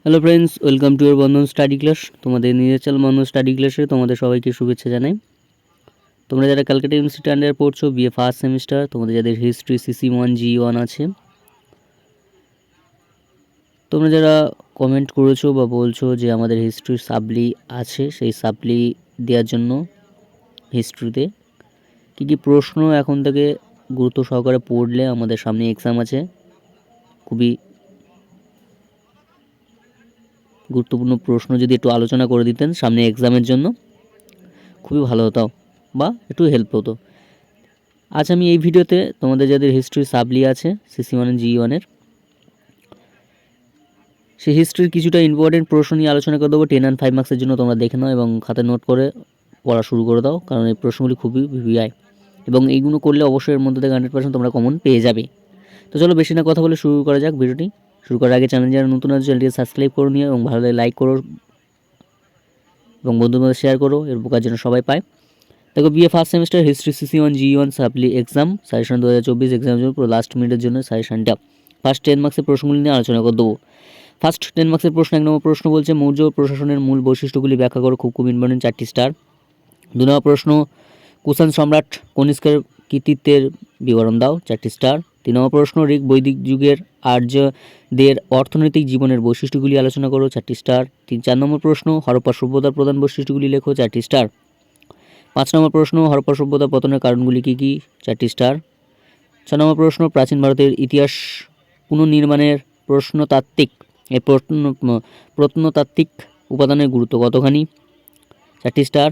Hello friends, welcome to year Bandhan study class. তোমাদের নিজের বন্ধন study ক্লাসে তোমাদের সবাইকে শুভেচ্ছা জানাই। তোমরা যারা ক্যালকাটা ইউনিভার্সিটি আন্ডারে পড়ছো, বিএ ফার্স্ট সেমিস্টার, তোমাদের যাদের হিস্ট্রি CC1 G1 আছে, তোমরা যারা কমেন্ট করেছো বা বলছো যে আমাদের হিস্ট্রির সাপ্লি আছে, সেই সাপ্লি দেওয়ার জন্য হিস্ট্রিতে কী কী প্রশ্ন এখন থেকে গুরুত্ব সহকারে পড়লে আমাদের সামনে এক্সাম আছে, খুবই গুরুত্বপূর্ণ প্রশ্ন যদি একটু আলোচনা করে দিতেন সামনে এক্সামের জন্য খুবই ভালো হতো বা একটু হেল্প হতো। আজ আমি এই ভিডিওতে তোমাদের যাদের হিস্ট্রি সাপ্লি আছে CC1 G1 সেই হিস্ট্রির কিছুটা ইম্পর্টেন্ট প্রশ্ন নিয়ে আলোচনা করে দেবো। 10 and 5 মার্কসের জন্য তোমরা দেখে নাও এবং খাতে নোট করে পড়া শুরু করে দাও, কারণ এই প্রশ্নগুলি খুবই ভিভিআই এবং এইগুলো করলে অবশ্যই এর মধ্যে থেকে 100% তোমরা কমন পেয়ে যাবে। তো চলো বেশি না কথা বলে শুরু করা যাক ভিডিওটি। শুরু করার আগে চ্যানেল যারা নতুন আছে চ্যানেলটিকে সাবস্ক্রাইব করে নিও এবং ভালো লাগে লাইক করো এবং বন্ধুদের মধ্যে শেয়ার করো, এর বোকার জন্য সবাই পায়। দেখো, BA first semester history CC1 G1 supply exam suggestion 2024 এক্সামের জন্য পুরো লাস্ট মিনিটের জন্য সাজেশনটা ফার্স্ট 10 মার্কসের প্রশ্নগুলি নিয়ে আলোচনা করে দেবো। ফার্স্ট 10 মার্কসের প্রশ্ন, 1 নম্বর প্রশ্ন বলছে মৌর্য প্রশাসনের মূল বৈশিষ্ট্যগুলি ব্যাখ্যা করো। খুব ইম্পর্টেন্ট, 4টি স্টার। 2 নম্বর প্রশ্ন, কুষাণ সম্রাট কনিষ্কের কৃতিত্বের বিবরণ দাও, 4টি স্টার। 3 নম্বর প্রশ্ন, ঋগ বৈদিক যুগের আর্যদের অর্থনৈতিক জীবনের বৈশিষ্ট্যগুলি আলোচনা করো, 4টি স্টার। 4 নম্বর প্রশ্ন, হরপ্পা সভ্যতার প্রধান বৈশিষ্ট্যগুলি লেখো, 4টি স্টার। 5 নম্বর প্রশ্ন, হরপ্পা সভ্যতা পতনের কারণগুলি কী কী, 4টি স্টার। 6 নম্বর প্রশ্ন, প্রাচীন ভারতের ইতিহাস পুনর্নির্মাণের প্রত্নতাত্ত্বিক উপাদানের গুরুত্ব কতখানি, 4টি স্টার।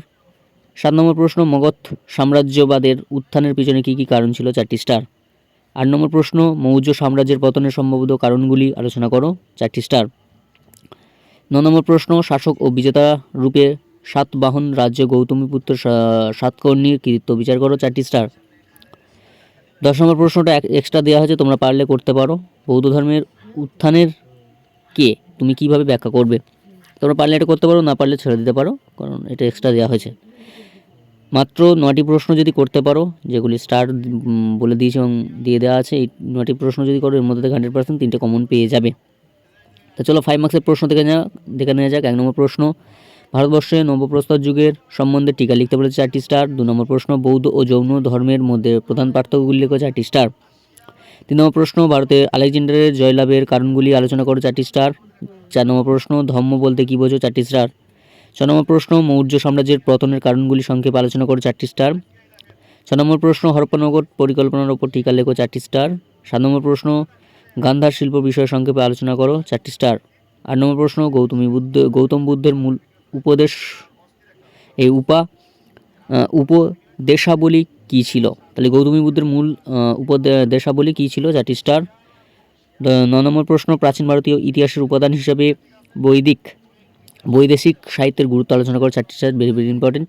7 নম্বর প্রশ্ন, মগধ সাম্রাজ্যবাদের উত্থানের পিছনে কী কী কারণ ছিল, 4টি স্টার। 8 নম্বর প্রশ্ন, মৌর্য সাম্রাজ্যের পতনের সম্ভাব্য কারণগুলি আলোচনা করো, 4টি স্টার। 9 নম্বর প্রশ্ন, শাসক ও বিজেতা রূপে সাতবাহন রাজ্য গৌতমীপুত্র সাতকর্ণীর কৃতিত্ব বিচার করো, 4টি স্টার। 10 নম্বর প্রশ্নটা এক্সট্রা দেওয়া হয়েছে, তোমরা পারলে করতে পারো। বৌদ্ধ ধর্মের উত্থানের কে তুমি কিভাবে ব্যাখ্যা করবে, তোমরা পারলে এটা করতে পারো, না পারলে ছেড়ে দিতে পারো, কারণ এটা এক্সট্রা দেওয়া হয়েছে। মাত্র 9টি প্রশ্ন যদি করতে পারো, যেগুলি স্টার বলে দিয়েছে এবং দিয়ে দেওয়া আছে, এই 9টি প্রশ্ন যদি করো এর মধ্যে থেকে 100% 3টে কমন পেয়ে যাবে। তো চলো 5 মার্কসের প্রশ্ন দেখে নেওয়া যাক। 1 নম্বর প্রশ্ন, ভারতবর্ষে নবপ্রস্তর যুগের সম্বন্ধে টিকা লিখতে বলেছে, 4টি স্টার। 2 নম্বর প্রশ্ন, বৌদ্ধ ও জৈন ধর্মের মধ্যে প্রধান পার্থক্যগুলি লেখো, 4টি স্টার। 3 নম্বর প্রশ্ন, ভারতে আলেকজান্ডারের জয়লাভের কারণগুলি আলোচনা করো, 4টি স্টার। 4 নম্বর প্রশ্ন, ধর্ম বলতে কী বোঝো, 4টি স্টার। 6 নম্বর প্রশ্ন, মৌর্য সাম্রাজ্যের পতনের কারণগুলি সংক্ষেপে আলোচনা করো, 4টি স্টার। 6 নম্বর প্রশ্ন, হরপ্পা নগর পরিকল্পনার ওপর টিকা লেখো, 4টি স্টার। 7 নম্বর প্রশ্ন, গান্ধার শিল্প বিষয়ে সংক্ষেপে আলোচনা করো, 4টি স্টার। 8 নম্বর প্রশ্ন, গৌতম বুদ্ধের মূল উপদেশ উপদেশাবলী কী ছিল, তাহলে গৌতমী বুদ্ধের মূল উপদেশাবলী কী ছিল, 4টি স্টার। 9 নম্বর প্রশ্ন, প্রাচীন ভারতীয় ইতিহাসের উপাদান হিসেবে বৈদেশিক সাহিত্যের গুরুত্ব আলোচনা করো, 4টি স্টার, ভেরি ভেরি ইম্পর্টেন্ট।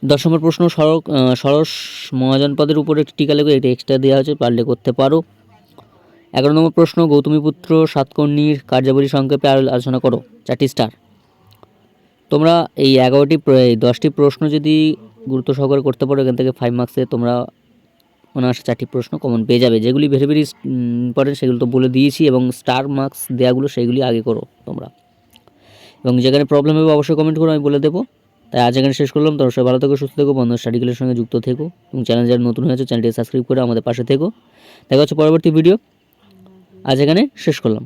10 নম্বর প্রশ্ন, সরস মহাজনপদের উপর একটি টিকা লেখো, এটা এক্সট্রা দেওয়া হয়েছে, পারলে করতে পারো। 11 নম্বর প্রশ্ন, গৌতমীপুত্র সাতকর্ণীর কার্যাবলী সংক্ষেপে আলোচনা করো, 4টি স্টার। তোমরা এই 10টি প্রশ্ন যদি গুরুত্ব সহকারে করতে পারো, এখান থেকে 5 মার্কসে তোমরা অনায়াসে 4টি প্রশ্ন কমন পেয়ে যাবে। যেগুলি ভেরি ভেরি ইম্পর্টেন্ট সেগুলো তো বলে দিয়েছি, এবং স্টার মার্কস দেওয়াগুলো সেইগুলি আগে করো তোমরা, এবং যেখানে প্রবলেম হবে অবশ্যই কমেন্ট করো, আমি বলে দেবো। তাই আজ এখানে শেষ করলাম। তোমরা সবাই ভালো থেকো, সুস্থ থেকো, বন্ধু স্টাডি ক্লাসের সঙ্গে যুক্ত থেকো এবং চ্যানেল যারা নতুন হয়েছে চ্যানেলটি সাবস্ক্রাইব করে আমাদের পাশে থেকো। দেখা হচ্ছে পরবর্তী ভিডিও। আজ এখানে শেষ করলাম।